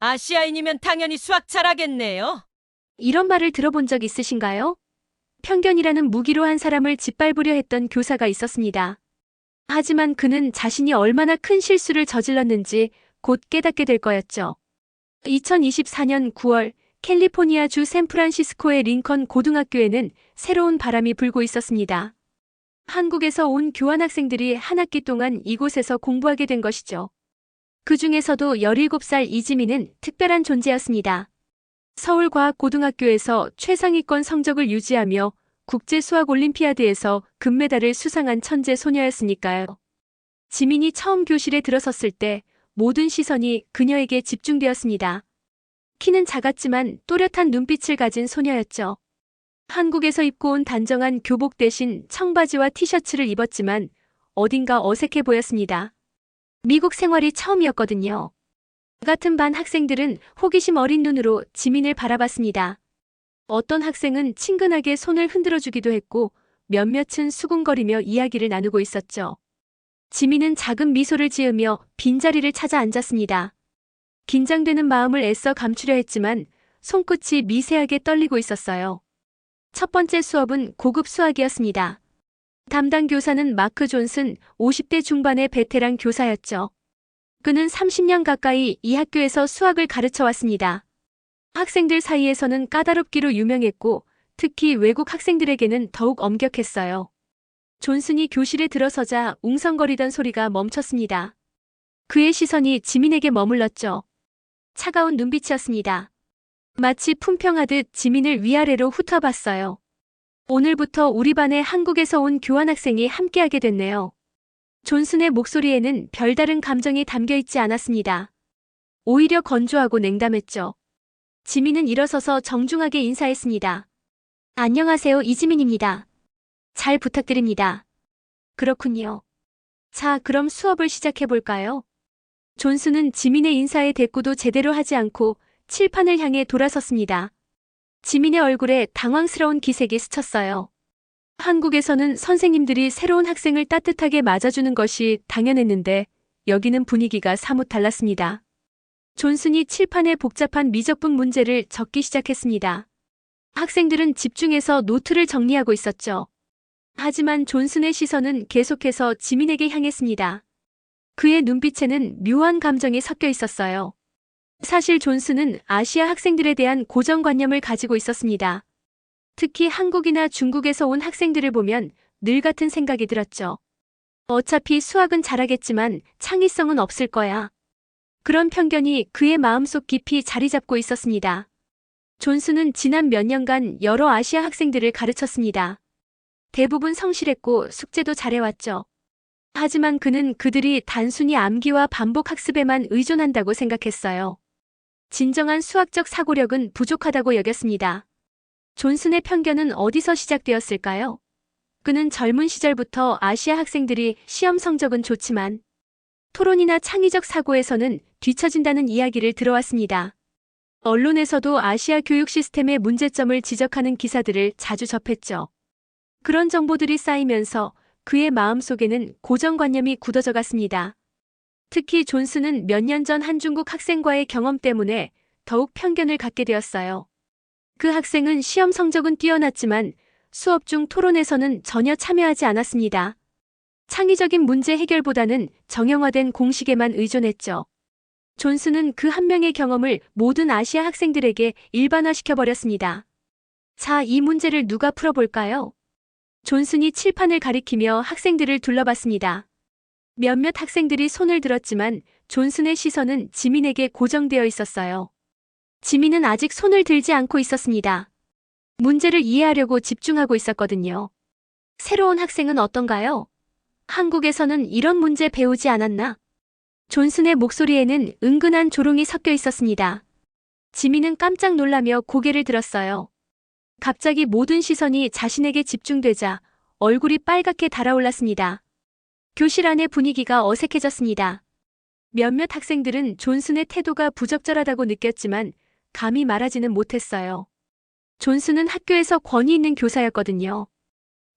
아시아인이면 당연히 수학 잘하겠네요. 이런 말을 들어본 적 있으신가요? 편견이라는 무기로 한 사람을 짓밟으려 했던 교사가 있었습니다. 하지만 그는 자신이 얼마나 큰 실수를 저질렀는지 곧 깨닫게 될 거였죠. 2024년 9월 캘리포니아주 샌프란시스코의 링컨 고등학교에는 새로운 바람이 불고 있었습니다. 한국에서 온 교환학생들이 한 학기 동안 이곳에서 공부하게 된 것이죠. 그 중에서도 17살 이지민은 특별한 존재였습니다. 서울과학고등학교에서 최상위권 성적을 유지하며 국제수학올림피아드에서 금메달을 수상한 천재 소녀였으니까요. 지민이 처음 교실에 들어섰을 때 모든 시선이 그녀에게 집중되었습니다. 키는 작았지만 또렷한 눈빛을 가진 소녀였죠. 한국에서 입고 온 단정한 교복 대신 청바지와 티셔츠를 입었지만 어딘가 어색해 보였습니다. 미국 생활이 처음이었거든요. 같은 반 학생들은 호기심 어린 눈으로 지민을 바라봤습니다. 어떤 학생은 친근하게 손을 흔들어주기도 했고 몇몇은 수군거리며 이야기를 나누고 있었죠. 지민은 작은 미소를 지으며 빈자리를 찾아 앉았습니다. 긴장되는 마음을 애써 감추려 했지만 손끝이 미세하게 떨리고 있었어요. 첫 번째 수업은 고급 수학이었습니다. 담당 교사는 마크 존슨 50대 중반의 베테랑 교사였죠. 그는 30년 가까이 이 학교에서 수학을 가르쳐 왔습니다. 학생들 사이에서는 까다롭기로 유명했고 특히 외국 학생들에게는 더욱 엄격했어요. 존슨이 교실에 들어서자 웅성거리던 소리가 멈췄습니다. 그의 시선이 지민에게 머물렀죠. 차가운 눈빛이었습니다. 마치 품평하듯 지민을 위아래로 훑어봤어요. 오늘부터 우리 반에 한국에서 온 교환학생이 함께하게 됐네요. 존슨의 목소리에는 별다른 감정이 담겨있지 않았습니다. 오히려 건조하고 냉담했죠. 지민은 일어서서 정중하게 인사했습니다. 안녕하세요, 이지민입니다. 잘 부탁드립니다. 그렇군요. 자, 그럼 수업을 시작해볼까요? 존슨은 지민의 인사에 대꾸도 제대로 하지 않고 칠판을 향해 돌아섰습니다. 지민의 얼굴에 당황스러운 기색이 스쳤어요. 한국에서는 선생님들이 새로운 학생을 따뜻하게 맞아주는 것이 당연했는데 여기는 분위기가 사뭇 달랐습니다. 존슨이 칠판에 복잡한 미적분 문제를 적기 시작했습니다. 학생들은 집중해서 노트를 정리하고 있었죠. 하지만 존슨의 시선은 계속해서 지민에게 향했습니다. 그의 눈빛에는 묘한 감정이 섞여 있었어요. 사실 존슨은 아시아 학생들에 대한 고정관념을 가지고 있었습니다. 특히 한국이나 중국에서 온 학생들을 보면 늘 같은 생각이 들었죠. 어차피 수학은 잘하겠지만 창의성은 없을 거야. 그런 편견이 그의 마음속 깊이 자리 잡고 있었습니다. 존슨은 지난 몇 년간 여러 아시아 학생들을 가르쳤습니다. 대부분 성실했고 숙제도 잘해왔죠. 하지만 그는 그들이 단순히 암기와 반복 학습에만 의존한다고 생각했어요. 진정한 수학적 사고력은 부족하다고 여겼습니다. 존슨의 편견은 어디서 시작되었을까요? 그는 젊은 시절부터 아시아 학생들이 시험 성적은 좋지만 토론이나 창의적 사고에서는 뒤처진다는 이야기를 들어왔습니다. 언론에서도 아시아 교육 시스템의 문제점을 지적하는 기사들을 자주 접했죠. 그런 정보들이 쌓이면서 그의 마음속에는 고정관념이 굳어져 갔습니다. 특히 존슨은 몇 년 전 한 중국 학생과의 경험 때문에 더욱 편견을 갖게 되었어요. 그 학생은 시험 성적은 뛰어났지만 수업 중 토론에서는 전혀 참여하지 않았습니다. 창의적인 문제 해결보다는 정형화된 공식에만 의존했죠. 존슨은 그 한 명의 경험을 모든 아시아 학생들에게 일반화시켜버렸습니다. 자, 이 문제를 누가 풀어볼까요? 존슨이 칠판을 가리키며 학생들을 둘러봤습니다. 몇몇 학생들이 손을 들었지만 존슨의 시선은 지민에게 고정되어 있었어요. 지민은 아직 손을 들지 않고 있었습니다. 문제를 이해하려고 집중하고 있었거든요. 새로운 학생은 어떤가요? 한국에서는 이런 문제 배우지 않았나? 존슨의 목소리에는 은근한 조롱이 섞여 있었습니다. 지민은 깜짝 놀라며 고개를 들었어요. 갑자기 모든 시선이 자신에게 집중되자 얼굴이 빨갛게 달아올랐습니다. 교실 안의 분위기가 어색해졌습니다. 몇몇 학생들은 존슨의 태도가 부적절하다고 느꼈지만 감히 말하지는 못했어요. 존슨은 학교에서 권위 있는 교사였거든요.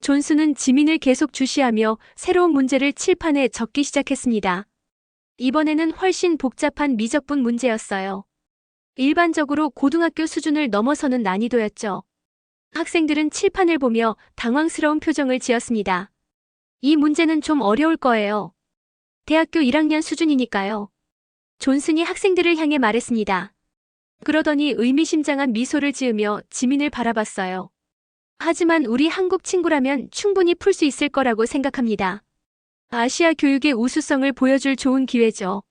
존슨은 지민을 계속 주시하며 새로운 문제를 칠판에 적기 시작했습니다. 이번에는 훨씬 복잡한 미적분 문제였어요. 일반적으로 고등학교 수준을 넘어서는 난이도였죠. 학생들은 칠판을 보며 당황스러운 표정을 지었습니다. 이 문제는 좀 어려울 거예요. 대학교 1학년 수준이니까요. 존슨이 학생들을 향해 말했습니다. 그러더니 의미심장한 미소를 지으며 지민을 바라봤어요. 하지만 우리 한국 친구라면 충분히 풀 수 있을 거라고 생각합니다. 아시아 교육의 우수성을 보여줄 좋은 기회죠.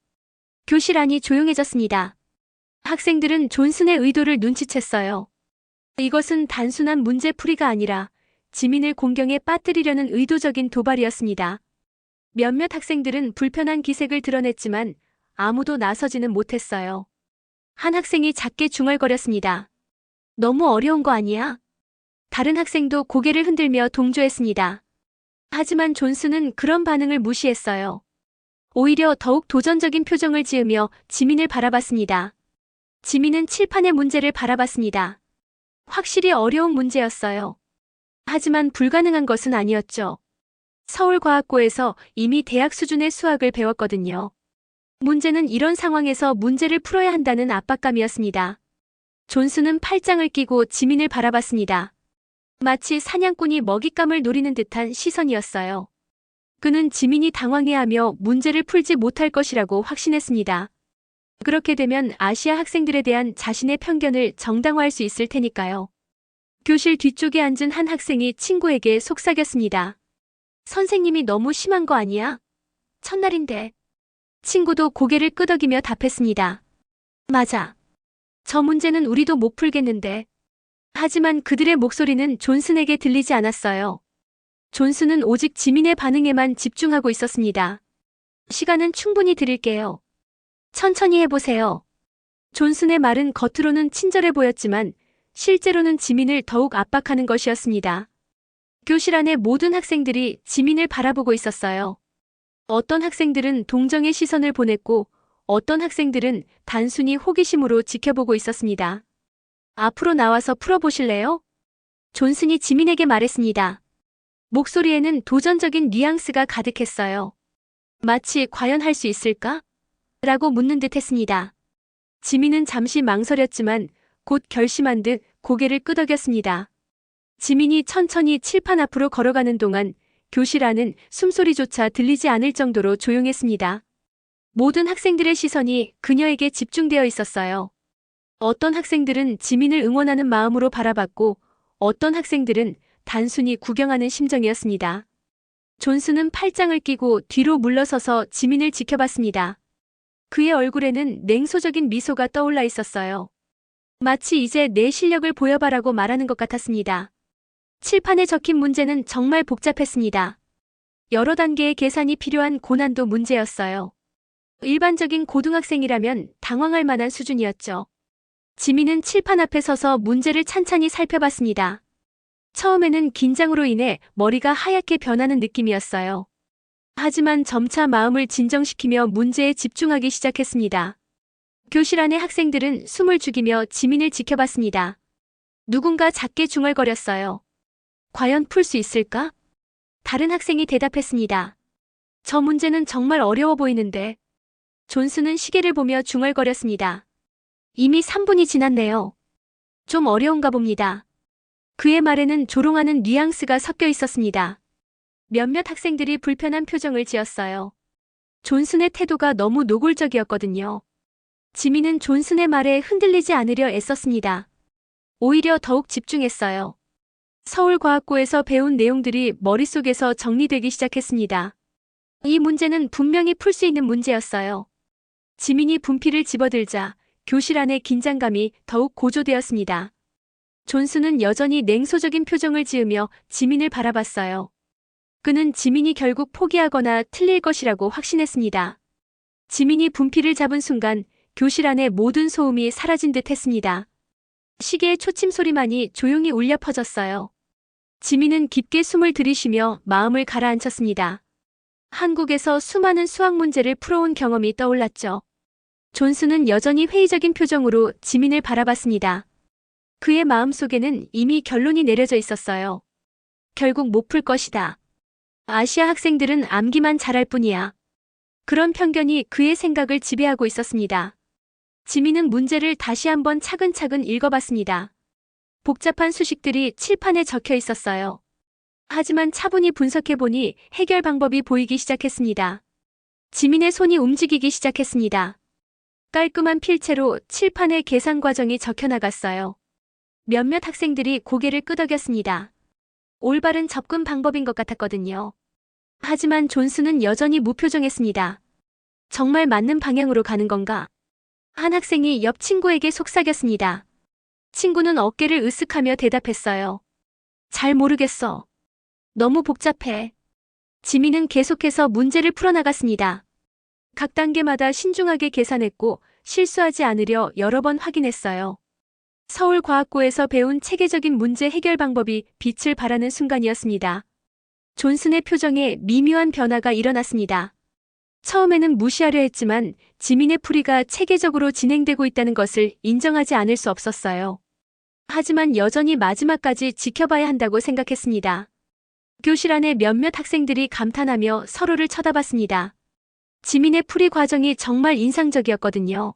교실 안이 조용해졌습니다. 학생들은 존슨의 의도를 눈치챘어요. 이것은 단순한 문제풀이가 아니라 지민을 공경에 빠뜨리려는 의도적인 도발이었습니다. 몇몇 학생들은 불편한 기색을 드러냈지만 아무도 나서지는 못했어요. 한 학생이 작게 중얼거렸습니다. 너무 어려운 거 아니야? 다른 학생도 고개를 흔들며 동조했습니다. 하지만 존슨은 그런 반응을 무시했어요. 오히려 더욱 도전적인 표정을 지으며 지민을 바라봤습니다. 지민은 칠판의 문제를 바라봤습니다. 확실히 어려운 문제였어요. 하지만 불가능한 것은 아니었죠. 서울과학고에서 이미 대학 수준의 수학을 배웠거든요. 문제는 이런 상황에서 문제를 풀어야 한다는 압박감이었습니다. 존슨은 팔짱을 끼고 지민을 바라봤습니다. 마치 사냥꾼이 먹잇감을 노리는 듯한 시선이었어요. 그는 지민이 당황해하며 문제를 풀지 못할 것이라고 확신했습니다. 그렇게 되면 아시아 학생들에 대한 자신의 편견을 정당화할 수 있을 테니까요. 교실 뒤쪽에 앉은 한 학생이 친구에게 속삭였습니다. 선생님이 너무 심한 거 아니야? 첫날인데. 친구도 고개를 끄덕이며 답했습니다. 맞아. 저 문제는 우리도 못 풀겠는데. 하지만 그들의 목소리는 존슨에게 들리지 않았어요. 존슨은 오직 지민의 반응에만 집중하고 있었습니다. 시간은 충분히 드릴게요. 천천히 해보세요. 존슨의 말은 겉으로는 친절해 보였지만 실제로는 지민을 더욱 압박하는 것이었습니다. 교실 안의 모든 학생들이 지민을 바라보고 있었어요. 어떤 학생들은 동정의 시선을 보냈고 어떤 학생들은 단순히 호기심으로 지켜보고 있었습니다. 앞으로 나와서 풀어보실래요? 존슨이 지민에게 말했습니다. 목소리에는 도전적인 뉘앙스가 가득했어요. 마치 과연 할 수 있을까? 라고 묻는 듯 했습니다. 지민은 잠시 망설였지만 곧 결심한 듯 고개를 끄덕였습니다. 지민이 천천히 칠판 앞으로 걸어가는 동안 교실 안은 숨소리조차 들리지 않을 정도로 조용했습니다. 모든 학생들의 시선이 그녀에게 집중되어 있었어요. 어떤 학생들은 지민을 응원하는 마음으로 바라봤고 어떤 학생들은 단순히 구경하는 심정이었습니다. 존슨은 팔짱을 끼고 뒤로 물러서서 지민을 지켜봤습니다. 그의 얼굴에는 냉소적인 미소가 떠올라 있었어요. 마치 이제 내 실력을 보여봐라고 말하는 것 같았습니다. 칠판에 적힌 문제는 정말 복잡했습니다. 여러 단계의 계산이 필요한 고난도 문제였어요. 일반적인 고등학생이라면 당황할 만한 수준이었죠. 지민은 칠판 앞에 서서 문제를 찬찬히 살펴봤습니다. 처음에는 긴장으로 인해 머리가 하얗게 변하는 느낌이었어요. 하지만 점차 마음을 진정시키며 문제에 집중하기 시작했습니다. 교실 안의 학생들은 숨을 죽이며 지민을 지켜봤습니다. 누군가 작게 중얼거렸어요. 과연 풀 수 있을까? 다른 학생이 대답했습니다. 저 문제는 정말 어려워 보이는데. 존슨은 시계를 보며 중얼거렸습니다. 이미 3분이 지났네요. 좀 어려운가 봅니다. 그의 말에는 조롱하는 뉘앙스가 섞여 있었습니다. 몇몇 학생들이 불편한 표정을 지었어요. 존슨의 태도가 너무 노골적이었거든요. 지민은 존슨의 말에 흔들리지 않으려 애썼습니다. 오히려 더욱 집중했어요. 서울과학고에서 배운 내용들이 머릿속에서 정리되기 시작했습니다. 이 문제는 분명히 풀 수 있는 문제였어요. 지민이 분필을 집어들자 교실 안의 긴장감이 더욱 고조되었습니다. 존슨은 여전히 냉소적인 표정을 지으며 지민을 바라봤어요. 그는 지민이 결국 포기하거나 틀릴 것이라고 확신했습니다. 지민이 분필을 잡은 순간 교실 안의 모든 소음이 사라진 듯 했습니다. 시계의 초침 소리만이 조용히 울려 퍼졌어요. 지민은 깊게 숨을 들이쉬며 마음을 가라앉혔습니다. 한국에서 수많은 수학 문제를 풀어온 경험이 떠올랐죠. 존슨은 여전히 회의적인 표정으로 지민을 바라봤습니다. 그의 마음속에는 이미 결론이 내려져 있었어요. 결국 못 풀 것이다. 아시아 학생들은 암기만 잘할 뿐이야. 그런 편견이 그의 생각을 지배하고 있었습니다. 지민은 문제를 다시 한번 차근차근 읽어봤습니다. 복잡한 수식들이 칠판에 적혀 있었어요. 하지만 차분히 분석해보니 해결 방법이 보이기 시작했습니다. 지민의 손이 움직이기 시작했습니다. 깔끔한 필체로 칠판에 계산 과정이 적혀 나갔어요. 몇몇 학생들이 고개를 끄덕였습니다. 올바른 접근 방법인 것 같았거든요. 하지만 존스는 여전히 무표정했습니다. 정말 맞는 방향으로 가는 건가? 한 학생이 옆 친구에게 속삭였습니다. 친구는 어깨를 으쓱하며 대답했어요. 잘 모르겠어. 너무 복잡해. 지민은 계속해서 문제를 풀어나갔습니다. 각 단계마다 신중하게 계산했고 실수하지 않으려 여러 번 확인했어요. 서울과학고에서 배운 체계적인 문제 해결 방법이 빛을 발하는 순간이었습니다. 존슨의 표정에 미묘한 변화가 일어났습니다. 처음에는 무시하려 했지만 지민의 풀이가 체계적으로 진행되고 있다는 것을 인정하지 않을 수 없었어요. 하지만 여전히 마지막까지 지켜봐야 한다고 생각했습니다. 교실 안에 몇몇 학생들이 감탄하며 서로를 쳐다봤습니다. 지민의 풀이 과정이 정말 인상적이었거든요.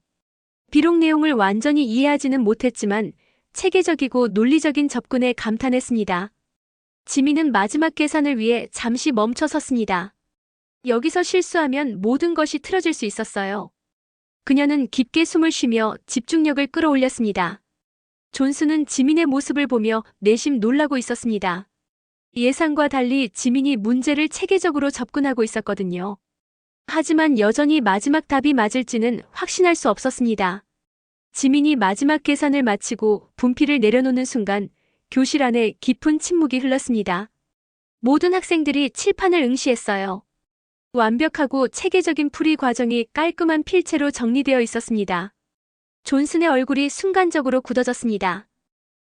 비록 내용을 완전히 이해하지는 못했지만 체계적이고 논리적인 접근에 감탄했습니다. 지민은 마지막 계산을 위해 잠시 멈춰 섰습니다. 여기서 실수하면 모든 것이 틀어질 수 있었어요. 그녀는 깊게 숨을 쉬며 집중력을 끌어올렸습니다. 존슨은 지민의 모습을 보며 내심 놀라고 있었습니다. 예상과 달리 지민이 문제를 체계적으로 접근하고 있었거든요. 하지만 여전히 마지막 답이 맞을지는 확신할 수 없었습니다. 지민이 마지막 계산을 마치고 분필을 내려놓는 순간 교실 안에 깊은 침묵이 흘렀습니다. 모든 학생들이 칠판을 응시했어요. 완벽하고 체계적인 풀이 과정이 깔끔한 필체로 정리되어 있었습니다. 존슨의 얼굴이 순간적으로 굳어졌습니다.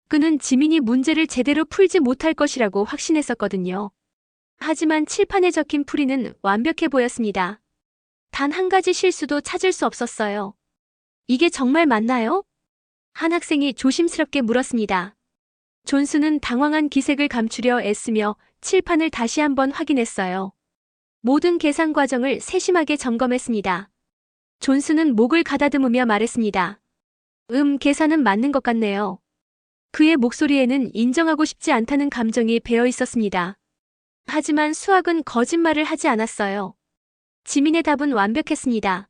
그는 지민이 문제를 제대로 풀지 못할 것이라고 확신했었거든요. 하지만 칠판에 적힌 풀이는 완벽해 보였습니다. 단 한 가지 실수도 찾을 수 없었어요. 이게 정말 맞나요? 한 학생이 조심스럽게 물었습니다. 존슨은 당황한 기색을 감추려 애쓰며 칠판을 다시 한번 확인했어요. 모든 계산 과정을 세심하게 점검했습니다. 존슨은 목을 가다듬으며 말했습니다. 계산은 맞는 것 같네요. 그의 목소리에는 인정하고 싶지 않다는 감정이 배어 있었습니다. 하지만 수학은 거짓말을 하지 않았어요. 지민의 답은 완벽했습니다.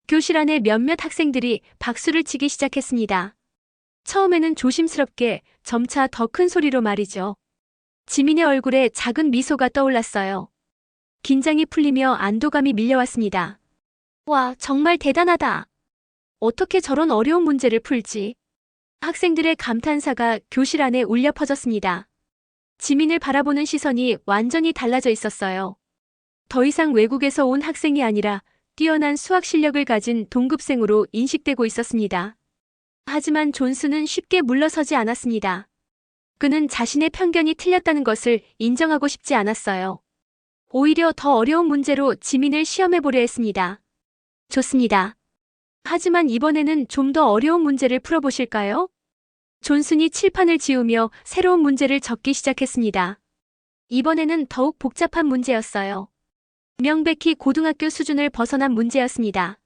교실 안에 몇몇 학생들이 박수를 치기 시작했습니다. 처음에는 조심스럽게, 점차 더 큰 소리로 말이죠. 지민의 얼굴에 작은 미소가 떠올랐어요. 긴장이 풀리며 안도감이 밀려왔습니다. 와, 정말 대단하다. 어떻게 저런 어려운 문제를 풀지? 학생들의 감탄사가 교실 안에 울려 퍼졌습니다. 지민을 바라보는 시선이 완전히 달라져 있었어요. 더 이상 외국에서 온 학생이 아니라 뛰어난 수학 실력을 가진 동급생으로 인식되고 있었습니다. 하지만 존슨은 쉽게 물러서지 않았습니다. 그는 자신의 편견이 틀렸다는 것을 인정하고 싶지 않았어요. 오히려 더 어려운 문제로 지민을 시험해보려 했습니다. 좋습니다. 하지만 이번에는 좀 더 어려운 문제를 풀어보실까요? 존슨이 칠판을 지우며 새로운 문제를 적기 시작했습니다. 이번에는 더욱 복잡한 문제였어요. 명백히 고등학교 수준을 벗어난 문제였습니다.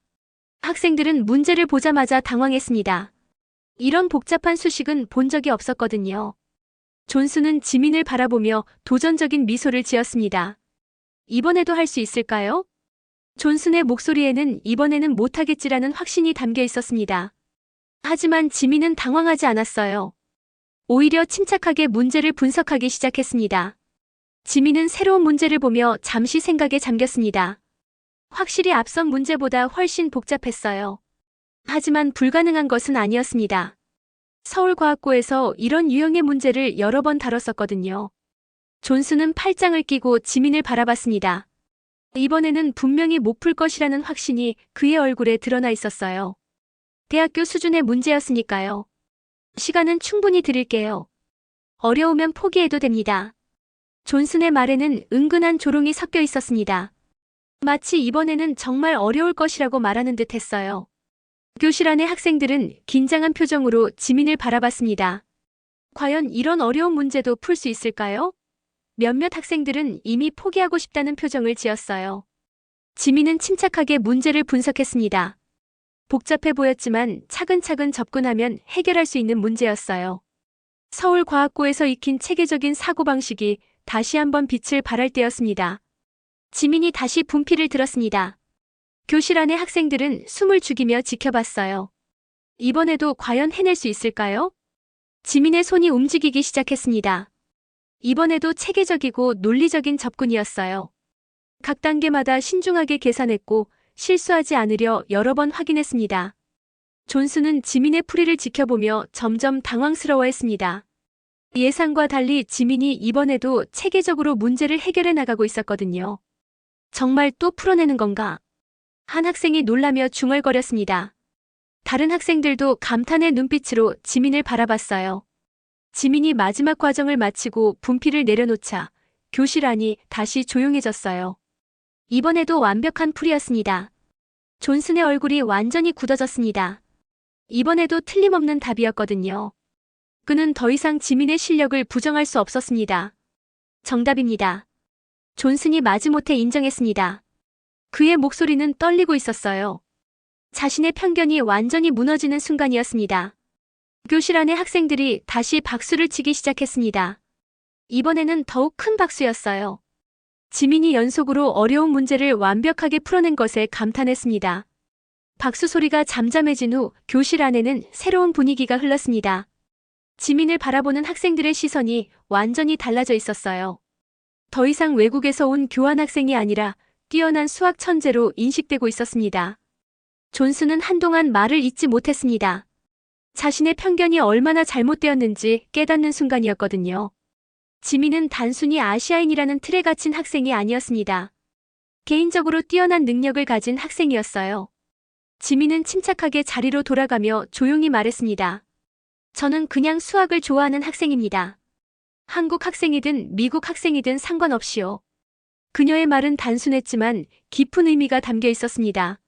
학생들은 문제를 보자마자 당황했습니다. 이런 복잡한 수식은 본 적이 없었거든요. 존슨은 지민을 바라보며 도전적인 미소를 지었습니다. 이번에도 할 수 있을까요? 존슨의 목소리에는 이번에는 못하겠지라는 확신이 담겨 있었습니다. 하지만 지민은 당황하지 않았어요. 오히려 침착하게 문제를 분석하기 시작했습니다. 지민은 새로운 문제를 보며 잠시 생각에 잠겼습니다. 확실히 앞선 문제보다 훨씬 복잡했어요. 하지만 불가능한 것은 아니었습니다. 서울과학고에서 이런 유형의 문제를 여러 번 다뤘었거든요. 존슨은 팔짱을 끼고 지민을 바라봤습니다. 이번에는 분명히 못 풀 것이라는 확신이 그의 얼굴에 드러나 있었어요. 대학교 수준의 문제였으니까요. 시간은 충분히 드릴게요. 어려우면 포기해도 됩니다. 존슨의 말에는 은근한 조롱이 섞여 있었습니다. 마치 이번에는 정말 어려울 것이라고 말하는 듯 했어요. 교실 안의 학생들은 긴장한 표정으로 지민을 바라봤습니다. 과연 이런 어려운 문제도 풀 수 있을까요? 몇몇 학생들은 이미 포기하고 싶다는 표정을 지었어요. 지민은 침착하게 문제를 분석했습니다. 복잡해 보였지만 차근차근 접근하면 해결할 수 있는 문제였어요. 서울과학고에서 익힌 체계적인 사고방식이 다시 한번 빛을 발할 때였습니다. 지민이 다시 분필을 들었습니다. 교실 안의 학생들은 숨을 죽이며 지켜봤어요. 이번에도 과연 해낼 수 있을까요? 지민의 손이 움직이기 시작했습니다. 이번에도 체계적이고 논리적인 접근이었어요. 각 단계마다 신중하게 계산했고 실수하지 않으려 여러 번 확인했습니다. 존스는 지민의 풀이를 지켜보며 점점 당황스러워했습니다. 예상과 달리 지민이 이번에도 체계적으로 문제를 해결해 나가고 있었거든요. 정말 또 풀어내는 건가? 한 학생이 놀라며 중얼거렸습니다. 다른 학생들도 감탄의 눈빛으로 지민을 바라봤어요. 지민이 마지막 과정을 마치고 분필을 내려놓자 교실 안이 다시 조용해졌어요. 이번에도 완벽한 풀이였습니다. 존슨의 얼굴이 완전히 굳어졌습니다. 이번에도 틀림없는 답이었거든요. 그는 더 이상 지민의 실력을 부정할 수 없었습니다. 정답입니다. 존슨이 마지못해 인정했습니다. 그의 목소리는 떨리고 있었어요. 자신의 편견이 완전히 무너지는 순간이었습니다. 교실 안의 학생들이 다시 박수를 치기 시작했습니다. 이번에는 더욱 큰 박수였어요. 지민이 연속으로 어려운 문제를 완벽하게 풀어낸 것에 감탄했습니다. 박수 소리가 잠잠해진 후 교실 안에는 새로운 분위기가 흘렀습니다. 지민을 바라보는 학생들의 시선이 완전히 달라져 있었어요. 더 이상 외국에서 온 교환학생이 아니라 뛰어난 수학 천재로 인식되고 있었습니다. 존슨은 한동안 말을 잇지 못했습니다. 자신의 편견이 얼마나 잘못되었는지 깨닫는 순간이었거든요. 지민은 단순히 아시아인이라는 틀에 갇힌 학생이 아니었습니다. 개인적으로 뛰어난 능력을 가진 학생이었어요. 지민은 침착하게 자리로 돌아가며 조용히 말했습니다. 저는 그냥 수학을 좋아하는 학생입니다. 한국 학생이든 미국 학생이든 상관없이요. 그녀의 말은 단순했지만 깊은 의미가 담겨 있었습니다.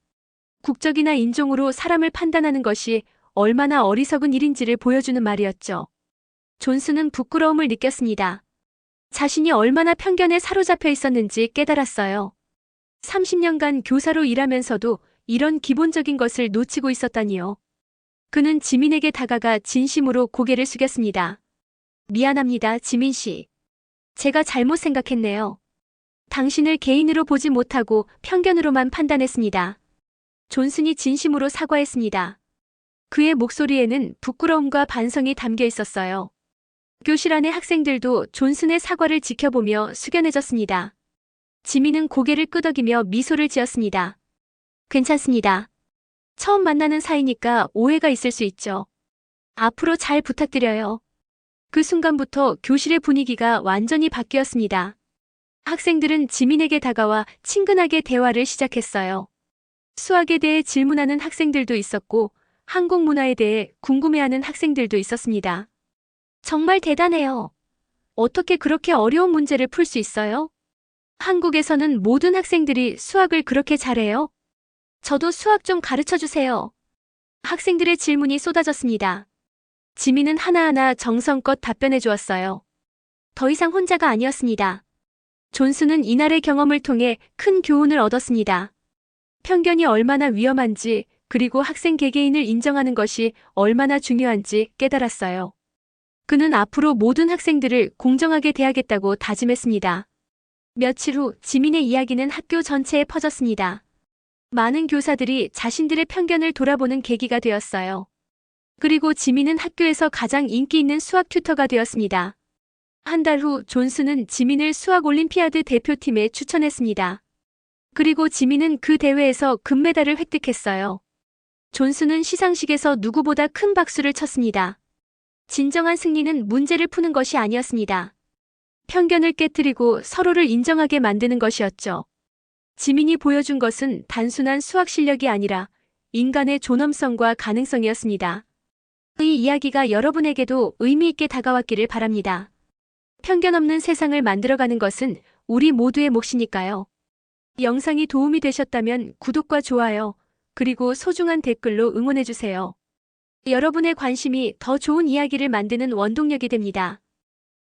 국적이나 인종으로 사람을 판단하는 것이 얼마나 어리석은 일인지를 보여주는 말이었죠. 존슨은 부끄러움을 느꼈습니다. 자신이 얼마나 편견에 사로잡혀 있었는지 깨달았어요. 30년간 교사로 일하면서도 이런 기본적인 것을 놓치고 있었다니요. 그는 지민에게 다가가 진심으로 고개를 숙였습니다. 미안합니다, 지민 씨. 제가 잘못 생각했네요. 당신을 개인으로 보지 못하고 편견으로만 판단했습니다. 존슨이 진심으로 사과했습니다. 그의 목소리에는 부끄러움과 반성이 담겨 있었어요. 교실 안의 학생들도 존슨의 사과를 지켜보며 숙연해졌습니다. 지민은 고개를 끄덕이며 미소를 지었습니다. 괜찮습니다. 처음 만나는 사이니까 오해가 있을 수 있죠. 앞으로 잘 부탁드려요. 그 순간부터 교실의 분위기가 완전히 바뀌었습니다. 학생들은 지민에게 다가와 친근하게 대화를 시작했어요. 수학에 대해 질문하는 학생들도 있었고 한국 문화에 대해 궁금해하는 학생들도 있었습니다. 정말 대단해요. 어떻게 그렇게 어려운 문제를 풀 수 있어요? 한국에서는 모든 학생들이 수학을 그렇게 잘해요? 저도 수학 좀 가르쳐 주세요. 학생들의 질문이 쏟아졌습니다. 지민은 하나하나 정성껏 답변해 주었어요. 더 이상 혼자가 아니었습니다. 존슨은 이날의 경험을 통해 큰 교훈을 얻었습니다. 편견이 얼마나 위험한지 그리고 학생 개개인을 인정하는 것이 얼마나 중요한지 깨달았어요. 그는 앞으로 모든 학생들을 공정하게 대하겠다고 다짐했습니다. 며칠 후 지민의 이야기는 학교 전체에 퍼졌습니다. 많은 교사들이 자신들의 편견을 돌아보는 계기가 되었어요. 그리고 지민은 학교에서 가장 인기 있는 수학 튜터가 되었습니다. 한 달 후 존슨은 지민을 수학 올림피아드 대표팀에 추천했습니다. 그리고 지민은 그 대회에서 금메달을 획득했어요. 존슨은 시상식에서 누구보다 큰 박수를 쳤습니다. 진정한 승리는 문제를 푸는 것이 아니었습니다. 편견을 깨뜨리고 서로를 인정하게 만드는 것이었죠. 지민이 보여준 것은 단순한 수학 실력이 아니라 인간의 존엄성과 가능성이었습니다. 이 이야기가 여러분에게도 의미 있게 다가왔기를 바랍니다. 편견 없는 세상을 만들어가는 것은 우리 모두의 몫이니까요. 영상이 도움이 되셨다면 구독과 좋아요, 그리고 소중한 댓글로 응원해주세요. 여러분의 관심이 더 좋은 이야기를 만드는 원동력이 됩니다.